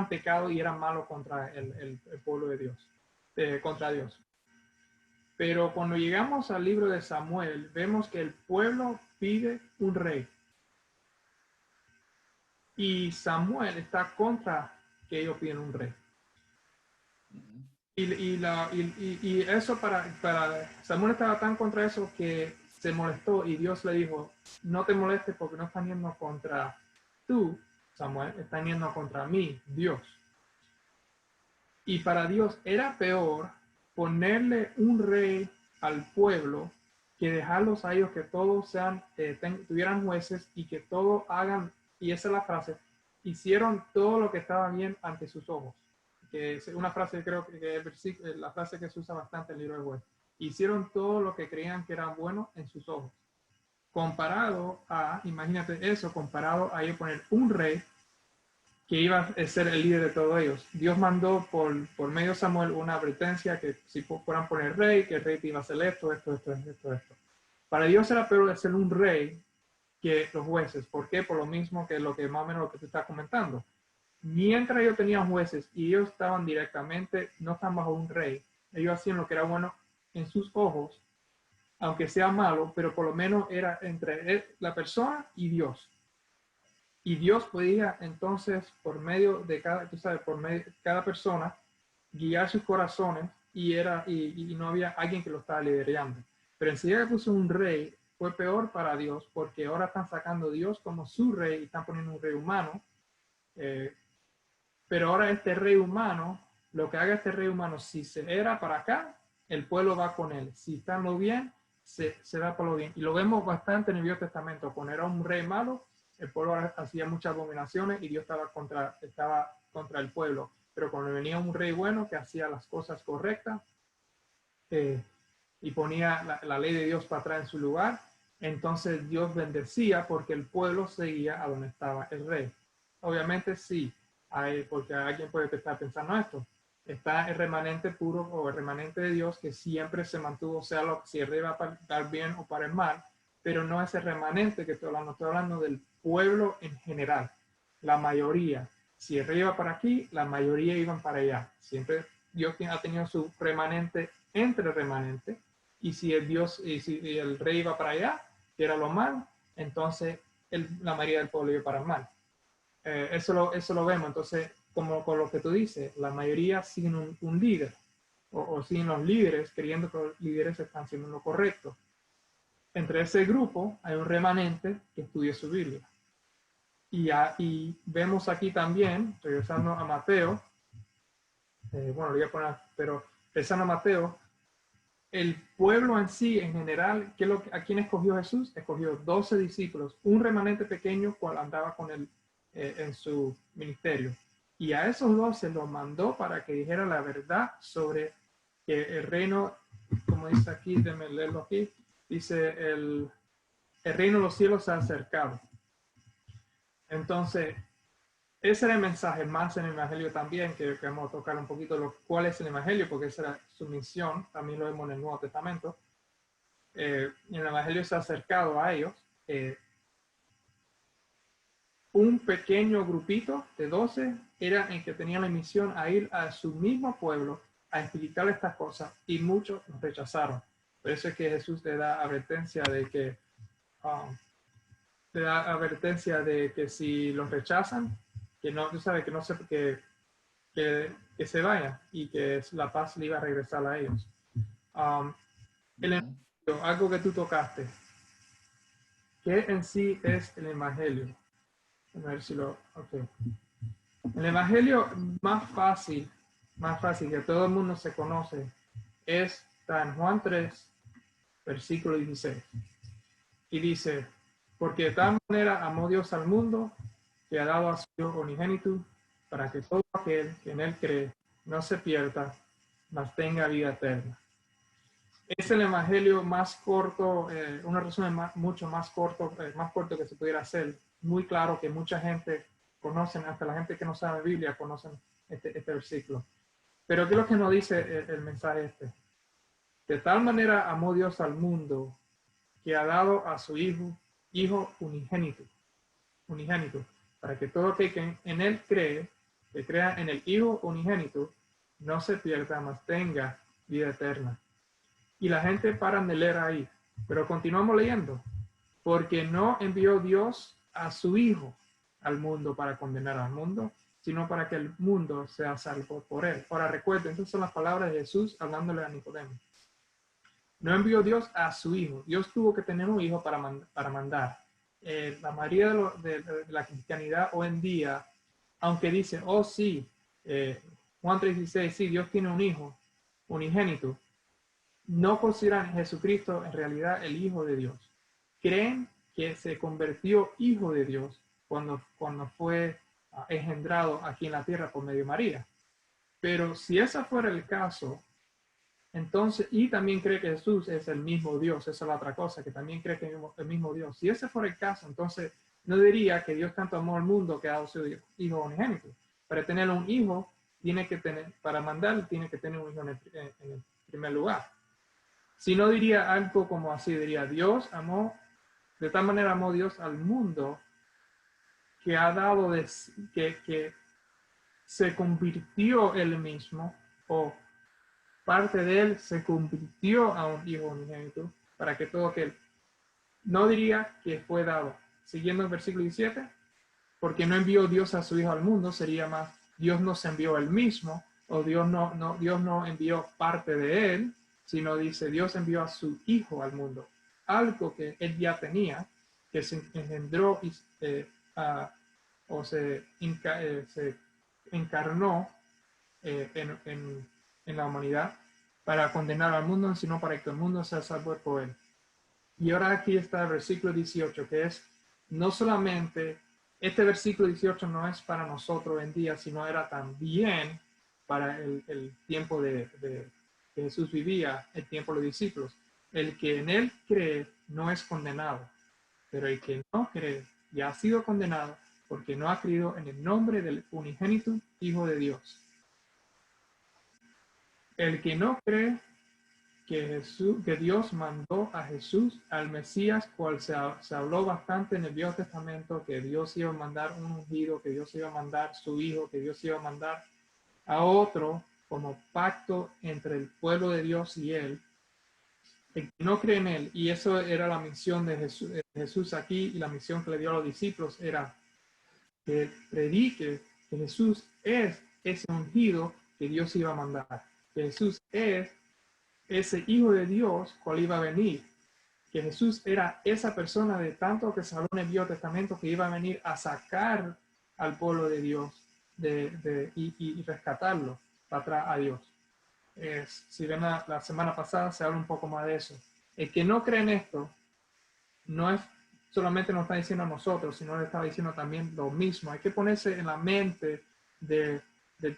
pecado y eran malos contra el pueblo de Dios, contra Dios. Pero cuando llegamos al libro de Samuel, vemos que el pueblo pide un rey. Y Samuel está contra que ellos piden un rey. Y eso para Samuel estaba tan contra eso que se molestó y Dios le dijo, no te molestes porque no están yendo contra tú, Samuel, están yendo contra mí, Dios. Y para Dios era peor ponerle un rey al pueblo que dejarlos a ellos que todos tuvieran jueces y que todos hagan, y esa es la frase, hicieron todo lo que estaba bien ante sus ojos. Que es una frase, creo que es la frase que se usa bastante en el libro de Jueces. Hicieron todo lo que creían que era bueno en sus ojos. Comparado a, imagínate eso, comparado a ellos poner un rey que iba a ser el líder de todos ellos. Dios mandó por medio de Samuel una advertencia que si fueran poner rey, que el rey iba a hacer esto. Para Dios era peor de ser un rey que los jueces. ¿Por qué? Por lo mismo que lo que más o menos lo que te está comentando. Mientras ellos tenían jueces y ellos estaban directamente, no estaban bajo un rey, ellos hacían lo que era bueno en sus ojos, aunque sea malo, pero por lo menos era entre la persona y Dios. Y Dios podía entonces, por medio de cada, tú sabes, por medio de cada persona, guiar sus corazones y no había alguien que lo estaba liderando. Pero enseguida que puso un rey, fue peor para Dios, porque ahora están sacando a Dios como su rey y están poniendo un rey humano. Pero ahora este rey humano, lo que haga este rey humano, si se era para acá, el pueblo va con él. Si está en lo bien, se va por lo bien. Y lo vemos bastante en el Viejo Testamento. Cuando era un rey malo, el pueblo hacía muchas abominaciones y Dios estaba contra el pueblo. Pero cuando venía un rey bueno que hacía las cosas correctas y ponía la ley de Dios para atrás en su lugar, entonces Dios bendecía porque el pueblo seguía a donde estaba el rey. Obviamente sí, porque alguien puede estar pensando esto. Está el remanente puro o el remanente de Dios que siempre se mantuvo, sea si el rey va para dar bien o para el mal, pero no es el remanente que estoy hablando del pueblo en general, la mayoría. Si el rey iba para aquí, la mayoría iban para allá. Siempre Dios ha tenido su remanente entre remanente, y si el rey iba para allá, que era lo mal, entonces la mayoría del pueblo iba para el mal. Eso lo vemos. Entonces, como con lo que tú dices, la mayoría siguen un líder o siguen los líderes creyendo que los líderes están haciendo lo correcto. Entre ese grupo hay un remanente que estudia su Biblia. Y vemos aquí también, regresando a Mateo, bueno, lo voy a poner, pero regresando a Mateo, el pueblo en sí, en general, ¿a quién escogió Jesús? Escogió 12 discípulos, un remanente pequeño cual andaba con él en su ministerio. Y a esos 12 los mandó para que dijera la verdad sobre que el reino, como dice aquí, déjenme leerlo aquí, dice el reino de los cielos se ha acercado. Entonces, ese era el mensaje más en el Evangelio también, que vamos a tocar un poquito cuál es el Evangelio, porque esa era su misión, también lo vemos en el Nuevo Testamento. El Evangelio se ha acercado a ellos. Un pequeño grupito de 12 era el que tenía la misión a ir a su mismo pueblo a explicarle estas cosas, y muchos los rechazaron. Por eso es que Jesús le da advertencia de que si los rechazan, que no, tú sabes, que no se, que se vayan y que la paz le iba a regresar a ellos. El Evangelio, algo que tú tocaste, ¿qué en sí es el Evangelio? A ver si okay. El Evangelio más fácil que todo el mundo se conoce, está en Juan 3, versículo 16. Y dice, porque de tal manera amó Dios al mundo, que ha dado a su Hijo unigénito, para que todo aquel que en él cree no se pierda, mas tenga vida eterna. Es el evangelio más corto, una resumen mucho más corto que se pudiera hacer. Muy claro que mucha gente conoce, hasta la gente que no sabe Biblia, conocen este versículo. Pero ¿qué es lo que nos dice el mensaje este? De tal manera amó Dios al mundo, que ha dado a su Hijo unigénito, para que todo aquel que en él cree, que crea en el Hijo unigénito, no se pierda, mas tenga vida eterna. Y la gente para de leer ahí, pero continuamos leyendo, porque no envió Dios a su Hijo al mundo para condenar al mundo, sino para que el mundo sea salvo por él. Ahora recuerden, esas son las palabras de Jesús hablándole a Nicodemo. No envió Dios a su Hijo. Dios tuvo que tener un hijo para mandar. La mayoría de la cristianidad hoy en día, aunque dice, oh sí, Juan 3:16, sí, Dios tiene un hijo unigénito, no consideran a Jesucristo en realidad el Hijo de Dios. Creen que se convirtió Hijo de Dios cuando fue engendrado aquí en la tierra por medio de María. Pero si ese fuera el caso, entonces, y también cree que Jesús es el mismo Dios, esa es la otra cosa, que también cree que es el mismo Dios. Si ese fuera el caso, entonces no diría que Dios tanto amó al mundo que ha dado su Hijo unigénito. Para tener un hijo, para mandar, tiene que tener un hijo en el primer lugar. Si no, diría algo como así, diría, de tal manera amó Dios al mundo, que ha dado, que se convirtió él mismo, o parte de él se convirtió a un hijo unigénito, para que todo aquel, no diría que fue dado. Siguiendo el versículo 17, porque no envió Dios a su Hijo al mundo, sería más, Dios nos envió Él mismo, o Dios no envió parte de Él, sino dice, Dios envió a su Hijo al mundo, algo que Él ya tenía, que se engendró o se encarnó en la humanidad para condenar al mundo, sino para que el mundo sea salvo por Él. Y ahora aquí está el versículo 18, que es no solamente, este versículo 18 no es para nosotros en día, sino era también para el tiempo que Jesús vivía, el tiempo de los discípulos. El que en Él cree no es condenado, pero el que no cree ya ha sido condenado porque no ha creído en el nombre del unigénito Hijo de Dios. El que no cree que Dios mandó a Jesús, al Mesías, cual se habló bastante en el Viejo Testamento, que Dios iba a mandar un ungido, que Dios iba a mandar su Hijo, que Dios iba a mandar a otro como pacto entre el pueblo de Dios y Él. El que no cree en Él, y eso era la misión de Jesús aquí, y la misión que le dio a los discípulos era que predique que Jesús es ese ungido que Dios iba a mandar, que Jesús es ese Hijo de Dios cual iba a venir, que Jesús era esa persona de tanto que se habló en el Viejo Testamento que iba a venir a sacar al pueblo de Dios y rescatarlo para atrás a Dios. Si ven la semana pasada se habla un poco más de eso. El que no cree en esto no es solamente nos está diciendo a nosotros, sino le está diciendo también lo mismo. Hay que ponerse en la mente del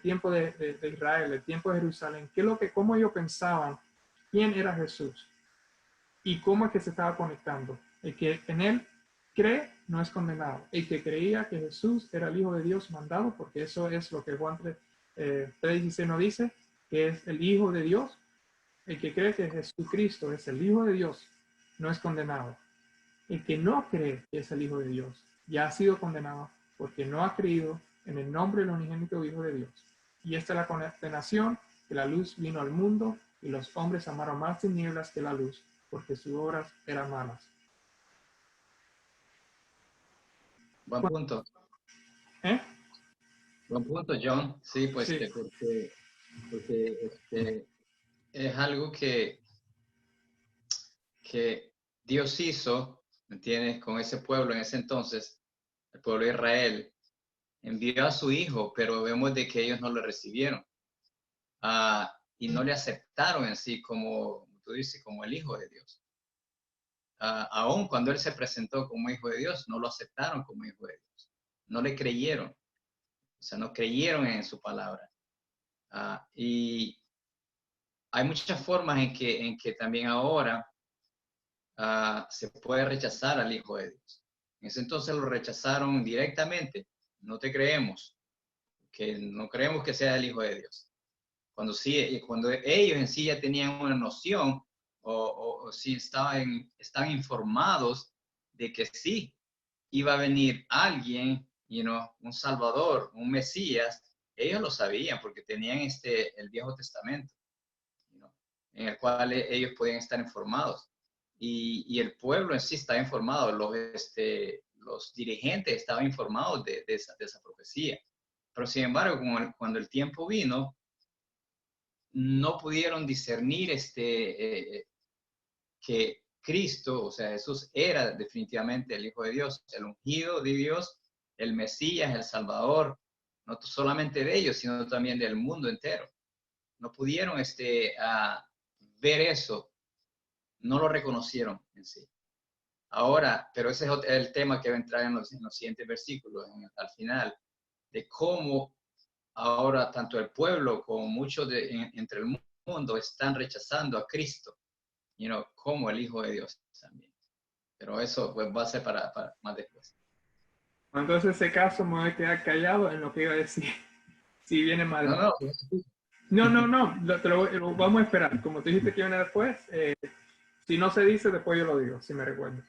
tiempo de Israel, del tiempo de Jerusalén, cómo ellos pensaban quién era Jesús y cómo es que se estaba conectando. El que en Él cree no es condenado. El que creía que Jesús era el Hijo de Dios mandado, porque eso es lo que Juan 3:16 nos dice, que es el Hijo de Dios. El que cree que Jesucristo es el Hijo de Dios no es condenado. El que no cree que es el Hijo de Dios ya ha sido condenado porque no ha creído en el nombre del unigénito Hijo de Dios. Y esta es la condenación, que la luz vino al mundo y los hombres amaron más tinieblas que la luz, porque sus obras eran malas. Buen punto. ¿Eh? Buen punto, John. Sí, pues Sí. porque es algo que Dios hizo, ¿me entiendes? Con ese pueblo en ese entonces, el pueblo de Israel, envió a su hijo, pero vemos de que ellos no lo recibieron. Y no le aceptaron en sí como tú dices, como el Hijo de Dios. Aún cuando él se presentó como Hijo de Dios, no lo aceptaron como Hijo de Dios. No le creyeron. O sea, no creyeron en su palabra. Y hay muchas formas en que también ahora se puede rechazar al Hijo de Dios. En ese entonces lo rechazaron directamente. No te creemos, que no creemos que sea el Hijo de Dios. Cuando ellos en sí ya tenían una noción o si estaban informados de que sí iba a venir alguien, un Salvador, un Mesías, ellos lo sabían porque tenían el Viejo Testamento, en el cual ellos podían estar informados. Y el pueblo en sí estaba informado, los dirigentes estaban informados de esa profecía. Pero sin embargo, cuando el tiempo vino, no pudieron discernir que Cristo, o sea, Jesús era definitivamente el Hijo de Dios, el ungido de Dios, el Mesías, el Salvador, no solamente de ellos, sino también del mundo entero. No pudieron ver eso, no lo reconocieron en sí. Ahora, pero ese es el tema que va a entrar en los siguientes versículos, al final, de cómo ahora tanto el pueblo como muchos entre el mundo están rechazando a Cristo, como el Hijo de Dios también. Pero eso pues va a ser para más después. Entonces, en ese caso, me voy a quedar callado en lo que iba a decir. Si viene mal. No. No. Lo vamos a esperar. Como tú dijiste que viene después, si no se dice, después yo lo digo, si me recuerdo.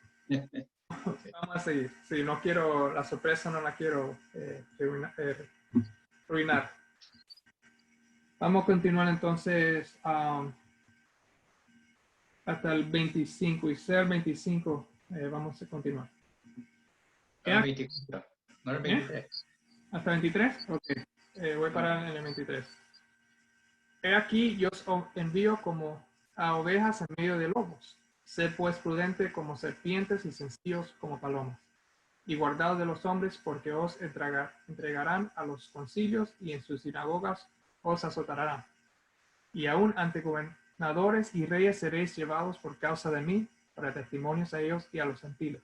Vamos a seguir. Sí, no quiero, la sorpresa no la quiero arruinar. Vamos a continuar entonces hasta el 25. Y sea el 25, vamos a continuar. El 24. No era el 23. ¿Hasta 23? Ok. Voy para el 23. He aquí, yo os envío como a ovejas en medio de lobos. Sed pues prudente como serpientes y sencillos como palomas. Y guardaos de los hombres, porque os entregarán a los concilios y en sus sinagogas os azotarán. Y aún ante gobernadores y reyes seréis llevados por causa de mí, para testimonios a ellos y a los gentiles.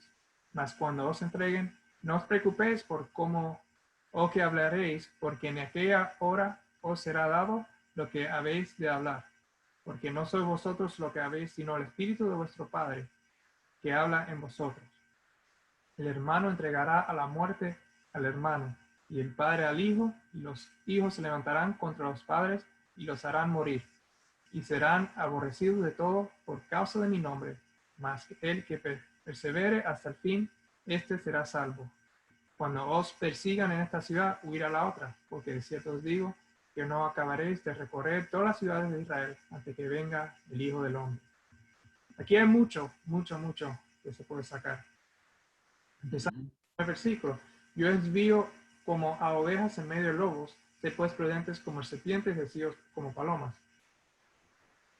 Mas cuando os entreguen, no os preocupéis por cómo o qué hablaréis, porque en aquella hora os será dado lo que habéis de hablar. Porque no sois vosotros lo que habéis, sino el Espíritu de vuestro Padre, que habla en vosotros. El hermano entregará a la muerte al hermano, y el padre al hijo, y los hijos se levantarán contra los padres y los harán morir, y serán aborrecidos de todo por causa de mi nombre, mas el que persevere hasta el fin, éste será salvo. Cuando os persigan en esta ciudad, huid a la otra, porque de cierto os digo que no acabaréis de recorrer todas las ciudades de Israel antes que venga el Hijo del Hombre. Aquí hay mucho que se puede sacar. Empezando el versículo. Yo envío como a ovejas en medio de lobos, sed pues prudentes como serpientes, sencillos como palomas.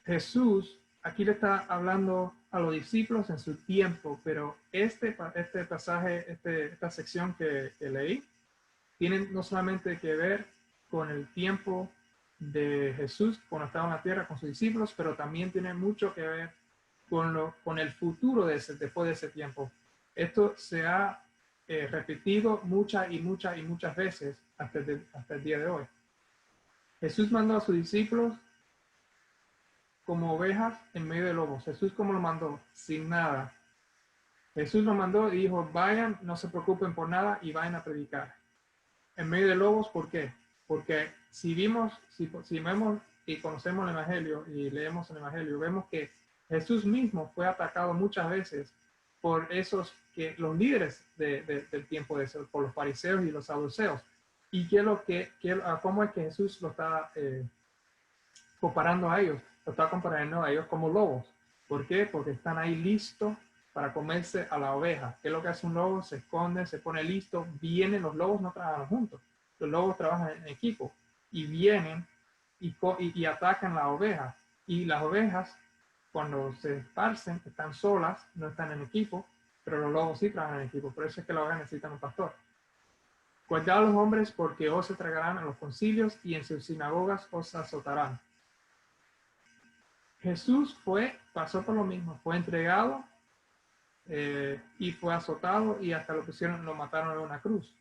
Jesús aquí le está hablando a los discípulos en su tiempo, pero este pasaje, esta sección que leí, tiene no solamente que ver con el tiempo de Jesús cuando estaba en la tierra con sus discípulos, pero también tiene mucho que ver con el futuro después de ese tiempo. Esto se ha repetido muchas veces hasta el día de hoy. Jesús mandó a sus discípulos como ovejas en medio de lobos. Jesús, ¿cómo lo mandó? Sin nada. Jesús lo mandó y dijo, vayan, no se preocupen por nada y vayan a predicar. En medio de lobos, ¿por qué? Porque si vemos y conocemos el Evangelio y leemos el Evangelio, vemos que Jesús mismo fue atacado muchas veces por los líderes del tiempo de eso, por los fariseos y los saduceos. ¿Y cómo es que Jesús lo está comparando a ellos? Lo está comparando a ellos como lobos. ¿Por qué? Porque están ahí listos para comerse a la oveja. ¿Qué es lo que hace un lobo? Se esconde, se pone listo, vienen, los lobos no trabajan juntos, los lobos trabajan en equipo y vienen y atacan la oveja. Y las ovejas, cuando se esparcen, están solas, no están en equipo, pero los lobos sí trabajan en equipo. Por eso es que las ovejas necesitan un pastor. Guardad a los hombres porque os entregarán a los concilios y en sus sinagogas os azotarán. Jesús pasó por lo mismo, fue entregado y fue azotado y hasta lo mataron en una cruz.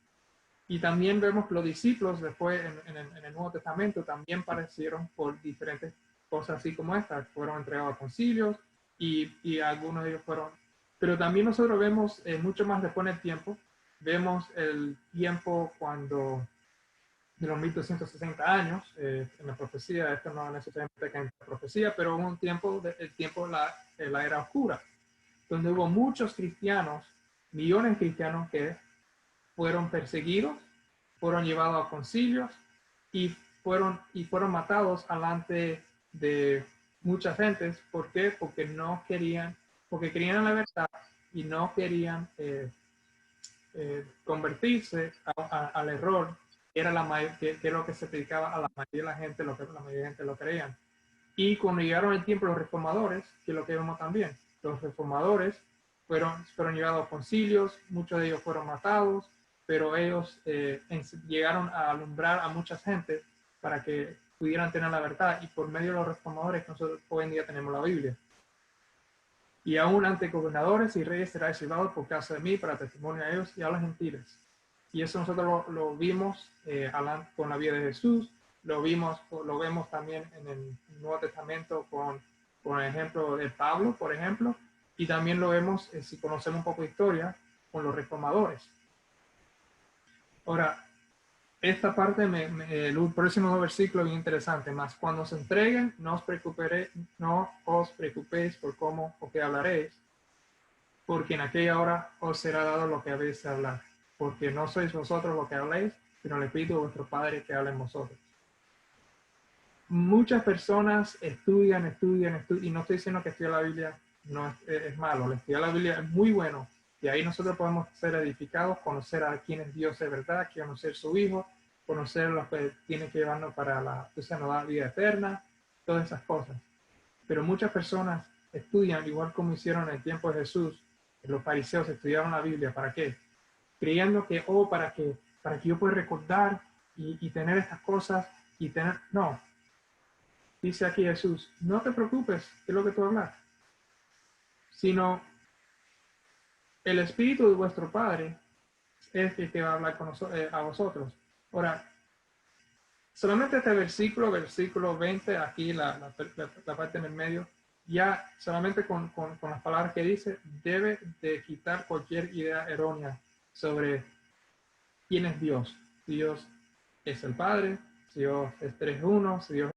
Y también vemos que los discípulos después en el Nuevo Testamento también padecieron por diferentes cosas así como estas. Fueron entregados a concilios y algunos de ellos fueron. Pero también nosotros vemos mucho más después en el tiempo. Vemos el tiempo cuando de los 1260 años, en la profecía, esto no necesariamente que en la profecía, pero hubo un tiempo, la era oscura, donde hubo muchos cristianos, millones de cristianos que fueron perseguidos, fueron llevados a concilios y fueron matados delante de muchas gentes. ¿Por qué? Porque querían la verdad y no querían convertirse al error, que era que lo que se predicaba a la mayoría de la gente, lo que la mayoría de la gente lo creían. Y cuando llegaron el tiempo los reformadores, que es lo que vemos también, los reformadores fueron llevados a concilios, muchos de ellos fueron matados, pero ellos llegaron a alumbrar a mucha gente para que pudieran tener la verdad, y por medio de los reformadores nosotros hoy en día tenemos la Biblia. Y aún ante gobernadores y reyes será llevado por causa de mí para testimonio a ellos y a los gentiles. Y eso nosotros lo vimos con la vida de Jesús, lo vemos también en el Nuevo Testamento con el ejemplo de Pablo, por ejemplo, y también lo vemos, si conocemos un poco de historia, con los reformadores. Ahora, esta parte, el próximo versículo es bien interesante. Más cuando se entreguen, no os preocupéis por cómo o qué hablaréis, porque en aquella hora os será dado lo que habéis de hablar. Porque no sois vosotros lo que habléis, sino el Espíritu de vuestro Padre que habla en vosotros. Muchas personas estudian, y no estoy diciendo que estudiar la Biblia no es malo. Estudiar la Biblia es muy bueno, Y ahí nosotros podemos ser edificados, conocer a quién es Dios de verdad, conocer su Hijo, conocer lo que tiene que llevarnos para la vida eterna, todas esas cosas. Pero muchas personas estudian, igual como hicieron en el tiempo de Jesús, los fariseos estudiaron la Biblia, ¿para qué? Creyendo que, para que yo pueda recordar y tener estas cosas y tener, no. Dice aquí Jesús, no te preocupes de lo que tú hablas, sino el Espíritu de vuestro Padre es el que va a hablar con a vosotros. Ahora, solamente este versículo 20, aquí la parte en el medio, ya solamente con las palabras que dice, debe de quitar cualquier idea errónea sobre quién es Dios. Si Dios es el Padre, si Dios es 3-1, si Dios